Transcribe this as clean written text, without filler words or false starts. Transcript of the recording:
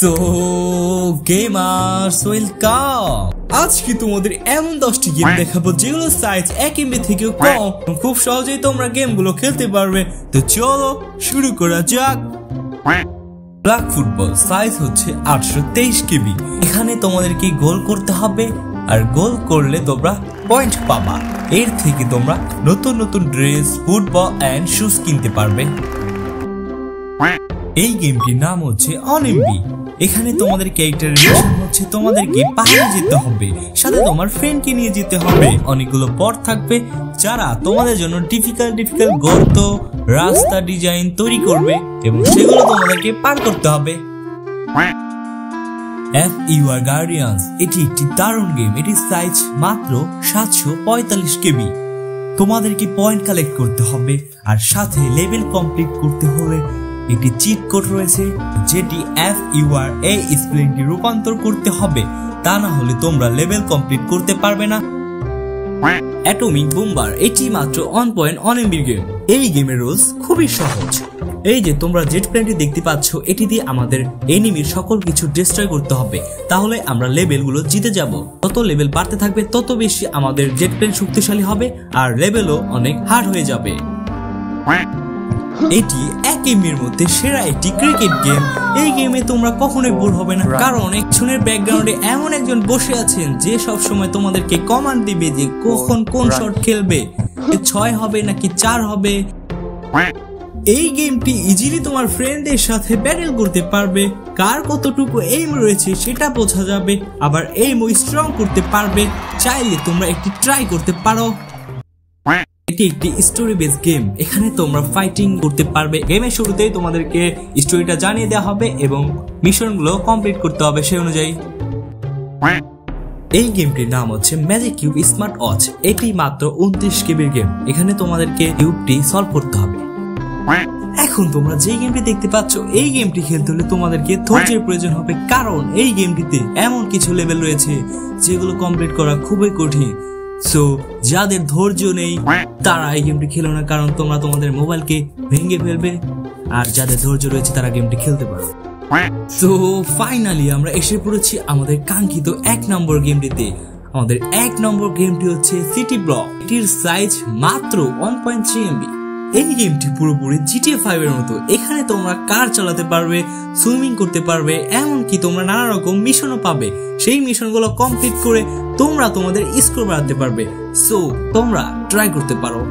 So gamers welcome. আজকে তোমাদের এমন 10টি গেম দেখাবো যেগুলো সাইজ 1 MB থেকেও কম, খুব সহজেই তোমরা গেমগুলো খেলতে পারবে। তো চলো শুরু করা যাক। ফ্ল্যাগ ফুটবল সাইজ হচ্ছে 823 KB। এখানে তোমাদেরকে গোল করতে হবে, আর গোল করলে তোমরা পয়েন্ট পাবা। এর থেকে তোমরা নতুন নতুন ড্রেস, ফুটবল এন্ড শুজ কিনতে পারবে। এই গেমটির নাম হচ্ছে অনএমবি। এখানে তোমাদের ক্যারেক্টারের মিশন হচ্ছে তোমাদেরকে পাহাড়ে যেতে হবে, সাথে তোমার ফ্রেন্ডকে নিয়ে যেতে হবে। অনেকগুলো পথ থাকবে যারা তোমাদের জন্য ডিফিকাল্ট গর্ত, রাস্তা ডিজাইন তৈরি করবে এবং সেগুলো তোমাদেরকে পার করতে হবে। FUR গার্ডিয়ান্স এটি একটি দারুণ গেম। এটির সাইজ মাত্র 745 KB। তোমাদেরকে পয়েন্ট কালেক্ট করতে হবে, আর সাথে লেভেল কমপ্লিট করতে হলে একটি চিট কোড রয়েছে যেটি FUR এই স্পেলিংটি রূপান্তর করতে হবে, তা না হলে তোমরা লেভেল কমপ্লিট করতে পারবে না। অ্যাটমিক বোম্বার এটি মাত্র 1.1 MB গেম। এই গেমের রুলস খুবই সহজ। এই যে তোমরা জেট প্লেনটি দেখতে পাচ্ছ, এটি দিয়ে আমাদের এনিমির সকল কিছু ডিস্ট্রয় করতে হবে, তাহলে আমরা লেভেলগুলো জিতে যাব। তত লেভেল বাড়তে থাকবে তত বেশি আমাদের জেট প্লেন শক্তিশালী হবে, আর লেভেলও অনেক হার্ড হয়ে যাবে। এটি 1 MBর মধ্যে সেরা একটি ক্রিকেট গেম। এই গেমে তোমরা কখনোই বোর হবে না, কারণ একজনের ব্যাকগ্রাউন্ডে এমন একজন বসে আছেন যে সব সময় তোমাদেরকে কমান্ড দিবে যে কখন কোন শট খেলবে, 6 হবে নাকি 4 হবে। এই গেমটি ইজিলি তোমার ফ্রেন্ডদের সাথে ব্যাটল করতে পারবে। কার কতটুকু এইম রয়েছে সেটা বোঝা যাবে, আবার এইম স্ট্রং করতে পারবে। চাইলে তোমরা একটি ট্রাই করতে পারো। এটি একটি স্টোরি বেস গেম। এখানে তোমরা ফাইটিং করতে পারবে। গেমের শুরুতেই তোমাদেরকে স্টোরিটা জানিয়ে দেওয়া হবে এবং মিশনগুলো কমপ্লিট করতে হবে সেই অনুযায়ী। এই গেমটির নাম হচ্ছে ম্যাজিক কিউব স্মার্ট ওয়াচ। এটি মাত্র 29 KBর গেম। এখানে তোমাদেরকে কিউবটি সলভ করতে হবে। এখন তোমরা যে গেমটি দেখতে পাচ্ছ, এই গেমটি খেলতে হলে তোমাদেরকে ধৈর্যের প্রয়োজন হবে, কারণ এই গেমটিতে এমন কিছু লেভেল রয়েছে যেগুলো কমপ্লিট করা খুবই কঠিন। সো যাদের ধৈর্য নেই তারা এই গেমটি খেলো না, কারণ তোমরা তোমাদের মোবাইলকে ভেঙে ফেলবে। আর যাদের ধৈর্য রয়েছে তারা গেমটি খেলতে পারবে। সো ফাইনালি আমরা এসে পড়েছি আমাদের কাঙ্ক্ষিত 1 নম্বর গেমটিতে। আমাদের 1 নম্বর গেমটি হচ্ছে সিটি ব্লক। এটির সাইজ মাত্র 1.3 MB। এই গেমটি পুরোপুরি GTA 5 এর মতো। এখানে তোমরা কার চালাতে পারবে, সুইমিং করতে পারবে, এমনকি তোমরা নানা রকম মিশনও পাবে। সেই মিশনগুলো কমপ্লিট করে তোমরা তোমাদের স্কোর বাড়াতে পারবে। সো তোমরা ট্রাই করতে পারো।